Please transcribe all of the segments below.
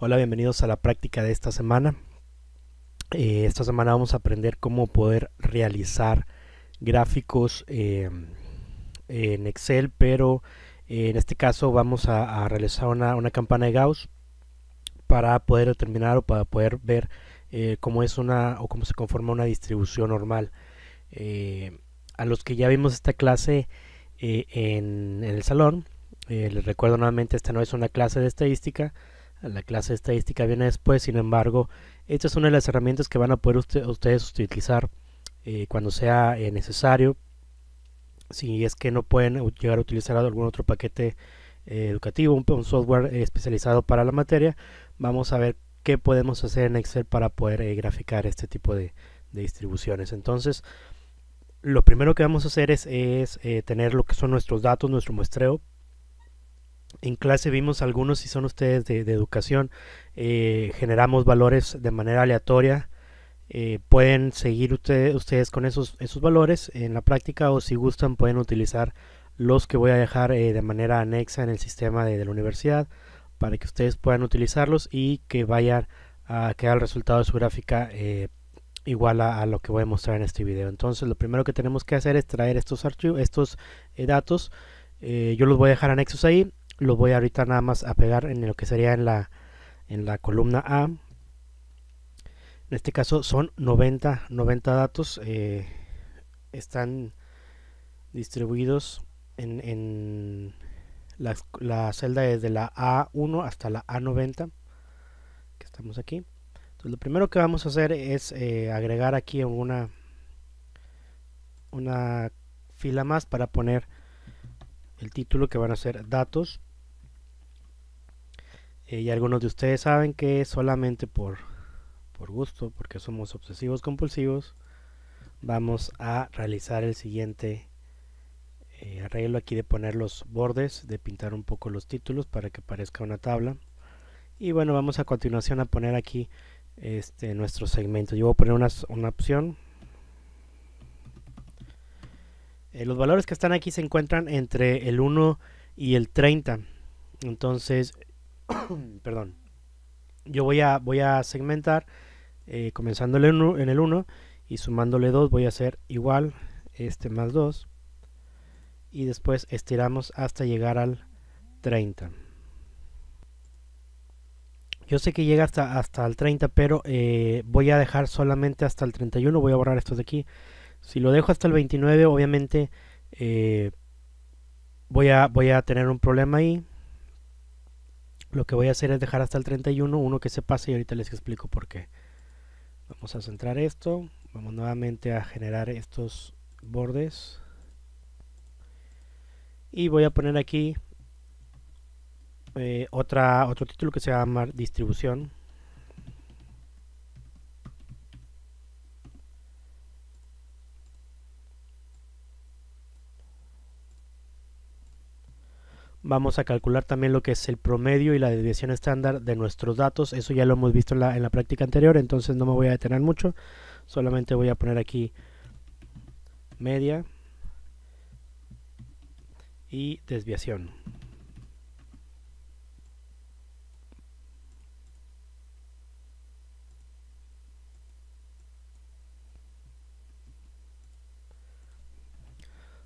Hola, bienvenidos a la práctica de esta semana. Esta semana vamos a aprender cómo poder realizar gráficos en Excel, pero en este caso vamos a realizar una campana de Gauss para poder determinar o para poder ver cómo es una o cómo se conforma una distribución normal. A los que ya vimos esta clase en el salón, les recuerdo nuevamente, esta no es una clase de estadística. La clase de estadística viene después. Sin embargo, esta es una de las herramientas que van a poder ustedes utilizar cuando sea necesario. Si es que no pueden llegar a utilizar algún otro paquete educativo, un software especializado para la materia, vamos a ver qué podemos hacer en Excel para poder graficar este tipo de distribuciones. Entonces, lo primero que vamos a hacer es tener lo que son nuestros datos, nuestro muestreo. En clase vimos algunos, si son ustedes de educación, generamos valores de manera aleatoria. Pueden seguir ustedes con esos valores en la práctica, o si gustan pueden utilizar los que voy a dejar de manera anexa en el sistema de la universidad para que ustedes puedan utilizarlos y que vayan a quedar el resultado de su gráfica igual a lo que voy a mostrar en este video. Entonces lo primero que tenemos que hacer es traer estos archivos, estos datos. Yo los voy a dejar anexos ahí, los voy ahorita nada más a pegar en lo que sería en la columna A. En este caso son 90 datos, están distribuidos en la celda desde la A1 hasta la A90, que estamos aquí. Entonces lo primero que vamos a hacer es agregar aquí una fila más para poner el título, que van a ser datos. Y algunos de ustedes saben que solamente por gusto, porque somos obsesivos compulsivos, vamos a realizar el siguiente arreglo aquí de poner los bordes, de pintar un poco los títulos para que parezca una tabla. Y bueno, vamos a continuación a poner aquí nuestro segmento. Yo voy a poner una opción. Los valores que están aquí se encuentran entre el 1 y el 30. Entonces, perdón, yo voy a segmentar comenzándole en el 1 y sumándole 2 voy a hacer igual más 2, y después estiramos hasta llegar al 30. Yo sé que llega hasta el 30, pero voy a dejar solamente hasta el 31. Voy a borrar estos de aquí. Si lo dejo hasta el 29, obviamente voy a tener un problema ahí. Lo que voy a hacer es dejar hasta el 31, uno que se pase, y ahorita les explico por qué. Vamos a centrar esto. Vamos nuevamente a generar estos bordes. Y voy a poner aquí otro título que se llama distribución. Vamos a calcular también lo que es el promedio y la desviación estándar de nuestros datos. Eso ya lo hemos visto en la práctica anterior, entonces no me voy a detener mucho. Solamente voy a poner aquí media y desviación.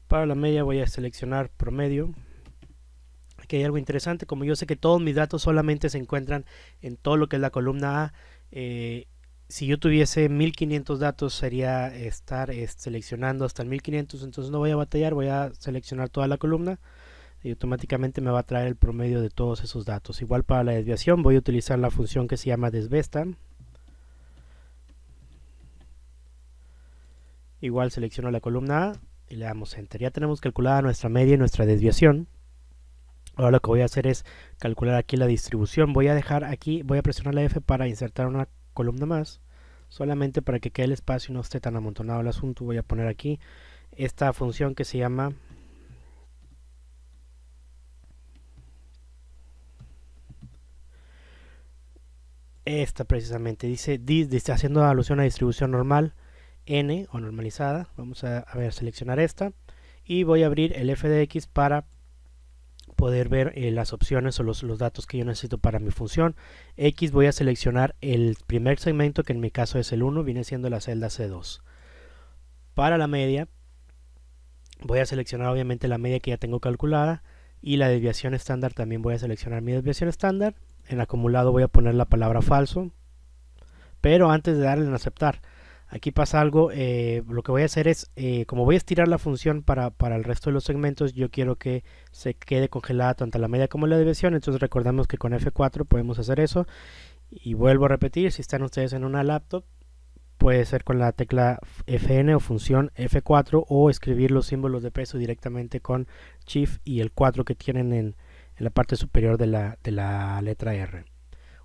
Para la media voy a seleccionar promedio. Aquí hay algo interesante, como yo sé que todos mis datos solamente se encuentran en todo lo que es la columna A. Si yo tuviese 1500 datos, sería estar seleccionando hasta el 1500, entonces no voy a batallar, voy a seleccionar toda la columna y automáticamente me va a traer el promedio de todos esos datos. Igual para la desviación voy a utilizar la función que se llama desvesta. Igual selecciono la columna A y le damos enter. Ya tenemos calculada nuestra media y nuestra desviación. Ahora lo que voy a hacer es calcular aquí la distribución. Voy a dejar aquí, voy a presionar la F para insertar una columna más, solamente para que quede el espacio y no esté tan amontonado el asunto. Voy a poner aquí esta función que se llama esta, precisamente dice haciendo alusión a distribución normal n o normalizada. Vamos a ver, seleccionar esta y voy a abrir el f de x para poder ver las opciones o los datos que yo necesito para mi función. X, voy a seleccionar el primer segmento, que en mi caso es el 1, viene siendo la celda C2. Para la media, voy a seleccionar obviamente la media que ya tengo calculada, y la desviación estándar también voy a seleccionar mi desviación estándar. En acumulado voy a poner la palabra falso, pero antes de darle en aceptar, aquí pasa algo. Lo que voy a hacer es, como voy a estirar la función para el resto de los segmentos, yo quiero que se quede congelada tanto la media como la desviación. Entonces recordamos que con F4 podemos hacer eso, y vuelvo a repetir, si están ustedes en una laptop, puede ser con la tecla Fn o función F4, o escribir los símbolos de peso directamente con Shift y el 4 que tienen en la parte superior de la letra R.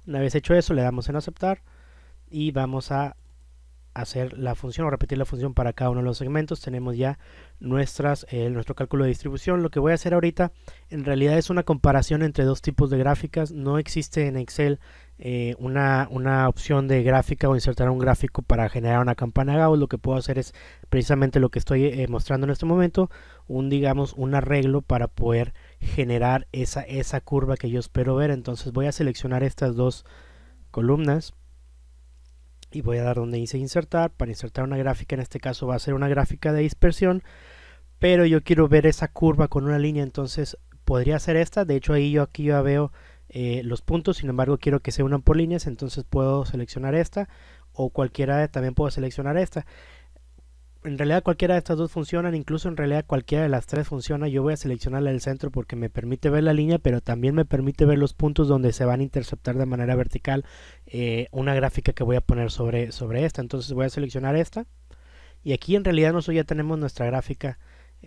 Una vez hecho eso, le damos en aceptar y vamos a hacer la función o repetir la función para cada uno de los segmentos. Tenemos ya nuestro cálculo de distribución. Lo que voy a hacer ahorita en realidad es una comparación entre dos tipos de gráficas. No existe en Excel una opción de gráfica o insertar un gráfico para generar una campana Gauss. Lo que puedo hacer es precisamente lo que estoy mostrando en este momento, digamos un arreglo para poder generar esa curva que yo espero ver. Entonces voy a seleccionar estas dos columnas y voy a dar donde dice insertar. Para insertar una gráfica, en este caso va a ser una gráfica de dispersión, pero yo quiero ver esa curva con una línea, entonces podría ser esta. De hecho aquí ya veo los puntos, sin embargo quiero que se unan por líneas, entonces puedo seleccionar esta, o cualquiera, también puedo seleccionar esta. En realidad cualquiera de estas dos funcionan, incluso en realidad cualquiera de las tres funciona. Yo voy a seleccionar la del centro porque me permite ver la línea, pero también me permite ver los puntos donde se van a interceptar de manera vertical una gráfica que voy a poner sobre esta. Entonces voy a seleccionar esta, y aquí en realidad nosotros ya tenemos nuestra gráfica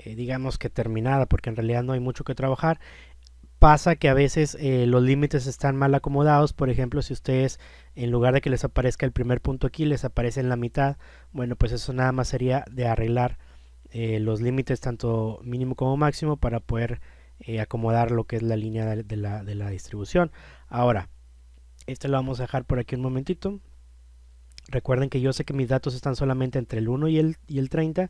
digamos que terminada, porque en realidad no hay mucho que trabajar. Pasa que a veces los límites están mal acomodados. Por ejemplo, si ustedes, en lugar de que les aparezca el primer punto aquí, les aparece en la mitad, bueno, pues eso nada más sería de arreglar los límites tanto mínimo como máximo para poder acomodar lo que es la línea de la distribución. Ahora, este lo vamos a dejar por aquí un momentito. Recuerden que yo sé que mis datos están solamente entre el 1 y el 30,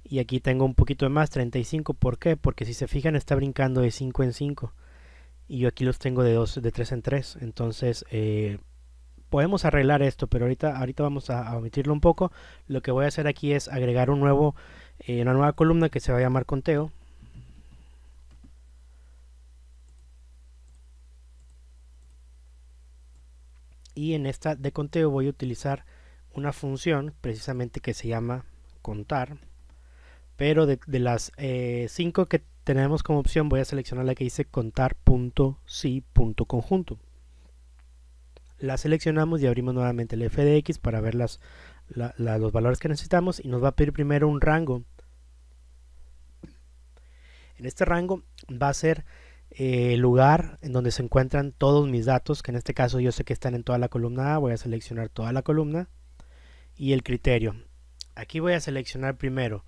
y aquí tengo un poquito de más, 35. ¿Por qué? Porque si se fijan está brincando de 5 en 5, y yo aquí los tengo de 3 en 3. Entonces podemos arreglar esto, pero ahorita vamos a omitirlo un poco. Lo que voy a hacer aquí es agregar una nueva columna que se va a llamar conteo. Y en esta de conteo voy a utilizar una función precisamente que se llama contar, pero de las 5 que tenemos como opción, voy a seleccionar la que dice contar.si.conjunto. La seleccionamos y abrimos nuevamente el f de x para ver los valores que necesitamos, y nos va a pedir primero un rango. En este rango va a ser el lugar en donde se encuentran todos mis datos, que en este caso yo sé que están en toda la columna A. Voy a seleccionar toda la columna, y el criterio. Aquí voy a seleccionar primero,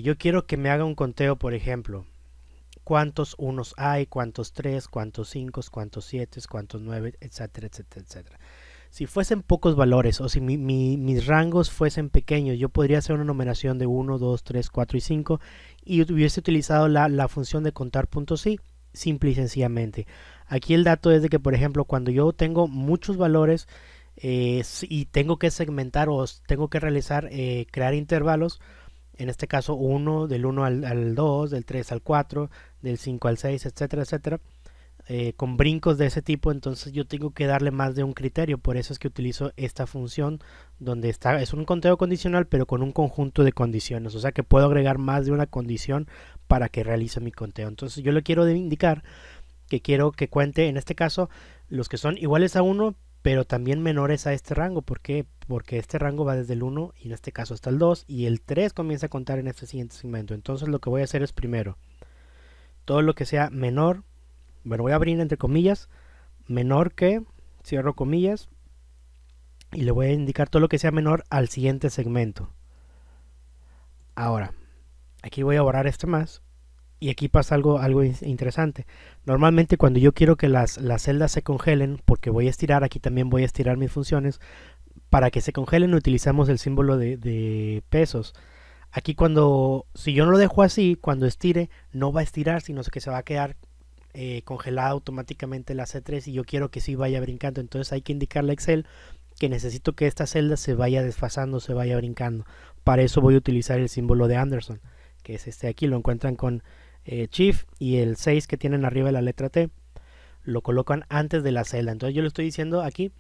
yo quiero que me haga un conteo, por ejemplo, cuántos unos hay, cuántos 3, cuántos 5, cuántos 7, cuántos 9, etcétera, etcétera, etcétera. Si fuesen pocos valores, o si mis rangos fuesen pequeños, yo podría hacer una numeración de 1, 2, 3, 4 y 5, y hubiese utilizado la función de contar.si, simple y sencillamente. Aquí el dato es de que, por ejemplo, cuando yo tengo muchos valores y tengo que segmentar o tengo que realizar, crear intervalos, en este caso 1, del 1 al 2, del 3 al 4, del 5 al 6, etcétera, etcétera, con brincos de ese tipo, entonces yo tengo que darle más de un criterio. Por eso es que utilizo esta función donde es un conteo condicional, pero con un conjunto de condiciones, o sea que puedo agregar más de una condición para que realice mi conteo. Entonces yo le quiero indicar que quiero que cuente, en este caso, los que son iguales a 1, pero también menores a este rango. ¿Por qué? Porque este rango va desde el 1 y en este caso hasta el 2, y el 3 comienza a contar en este siguiente segmento. Entonces lo que voy a hacer es primero todo lo que sea menor, bueno, voy a abrir entre comillas, menor que, cierro comillas, y le voy a indicar todo lo que sea menor al siguiente segmento. Ahora, aquí voy a borrar este más, y aquí pasa algo interesante. Normalmente cuando yo quiero que las celdas se congelen, porque voy a estirar, aquí también voy a estirar mis funciones, para que se congelen utilizamos el símbolo de pesos. Aquí si yo no lo dejo así, cuando estire, no va a estirar, sino que se va a quedar congelada automáticamente la C3 y yo quiero que sí vaya brincando. Entonces hay que indicarle a Excel que necesito que esta celda se vaya desfasando, se vaya brincando. Para eso voy a utilizar el símbolo de Anderson, que es este de aquí. Lo encuentran con Shift y el 6 que tienen arriba de la letra T. Lo colocan antes de la celda. Entonces yo le estoy diciendo aquí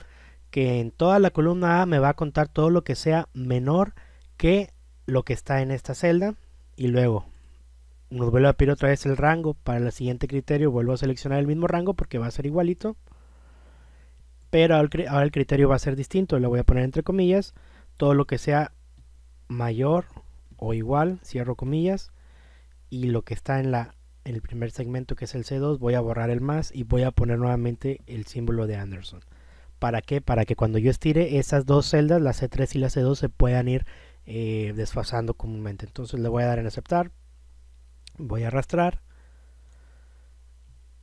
que en toda la columna A me va a contar todo lo que sea menor que lo que está en esta celda. Y luego nos vuelve a pedir otra vez el rango. Para el siguiente criterio vuelvo a seleccionar el mismo rango porque va a ser igualito. Pero ahora el criterio va a ser distinto. Le voy a poner entre comillas todo lo que sea mayor o igual, cierro comillas. Y lo que está en el primer segmento, que es el C2, voy a borrar el más y voy a poner nuevamente el símbolo de Anderson. ¿Para qué? Para que cuando yo estire esas dos celdas, la C3 y la C2, se puedan ir desfasando comúnmente. Entonces le voy a dar en aceptar, voy a arrastrar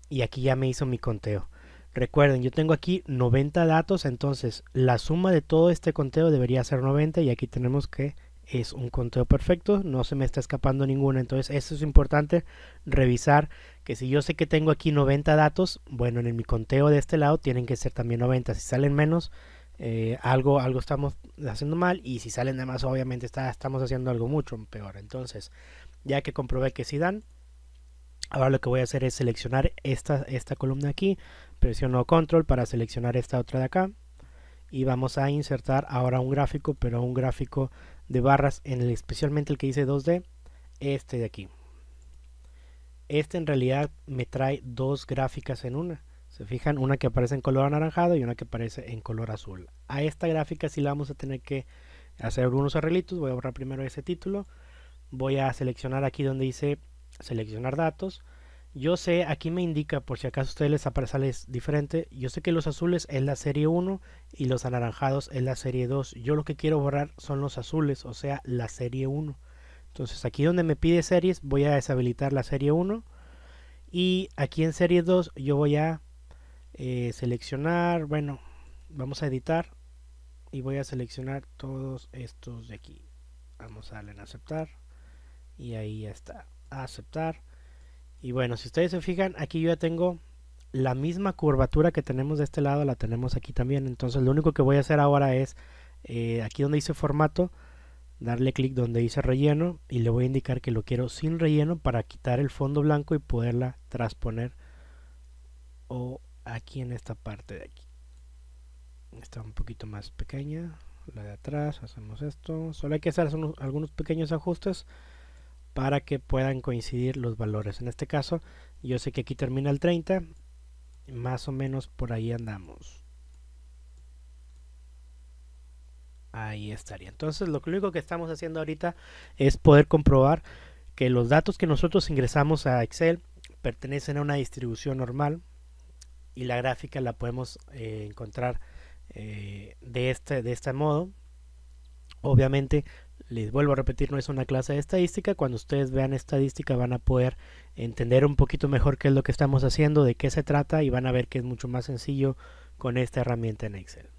y aquí ya me hizo mi conteo. Recuerden, yo tengo aquí 90 datos, entonces la suma de todo este conteo debería ser 90 y aquí tenemos que es un conteo perfecto, no se me está escapando ninguna. Entonces eso es importante, revisar que si yo sé que tengo aquí 90 datos, bueno, en mi conteo de este lado tienen que ser también 90. Si salen menos, algo estamos haciendo mal, y si salen de más, obviamente estamos haciendo algo mucho peor. Entonces, ya que comprobé que sí dan, ahora lo que voy a hacer es seleccionar esta columna aquí, presiono control para seleccionar esta otra de acá y vamos a insertar ahora un gráfico, pero un gráfico de barras, especialmente el que dice 2D, este de aquí. Este en realidad me trae dos gráficas en una. Se fijan, una que aparece en color anaranjado y una que aparece en color azul. A esta gráfica sí la vamos a tener que hacer algunos arreglitos. Voy a borrar primero ese título. Voy a seleccionar aquí donde dice seleccionar datos. Yo sé, aquí me indica, por si acaso a ustedes les aparece diferente, yo sé que los azules es la serie 1 y los anaranjados es la serie 2. Yo lo que quiero borrar son los azules, o sea, la serie 1. Entonces aquí donde me pide series voy a deshabilitar la serie 1 y aquí en serie 2 yo voy a seleccionar, bueno, vamos a editar y voy a seleccionar todos estos de aquí. Vamos a darle en aceptar y ahí ya está, aceptar. Y bueno, si ustedes se fijan, aquí yo ya tengo la misma curvatura que tenemos de este lado, la tenemos aquí también. Entonces lo único que voy a hacer ahora es, aquí donde dice formato, darle clic donde dice relleno y le voy a indicar que lo quiero sin relleno para quitar el fondo blanco y poderla transponer, o aquí en esta parte de aquí. Está un poquito más pequeña, la de atrás, hacemos esto. Solo hay que hacer algunos pequeños ajustes para que puedan coincidir los valores. En este caso yo sé que aquí termina el 30, más o menos por ahí andamos. Ahí estaría. Entonces lo único que estamos haciendo ahorita es poder comprobar que los datos que nosotros ingresamos a Excel pertenecen a una distribución normal y la gráfica la podemos encontrar de este modo. Obviamente, les vuelvo a repetir, no es una clase de estadística. Cuando ustedes vean estadística van a poder entender un poquito mejor qué es lo que estamos haciendo, de qué se trata, y van a ver que es mucho más sencillo con esta herramienta en Excel.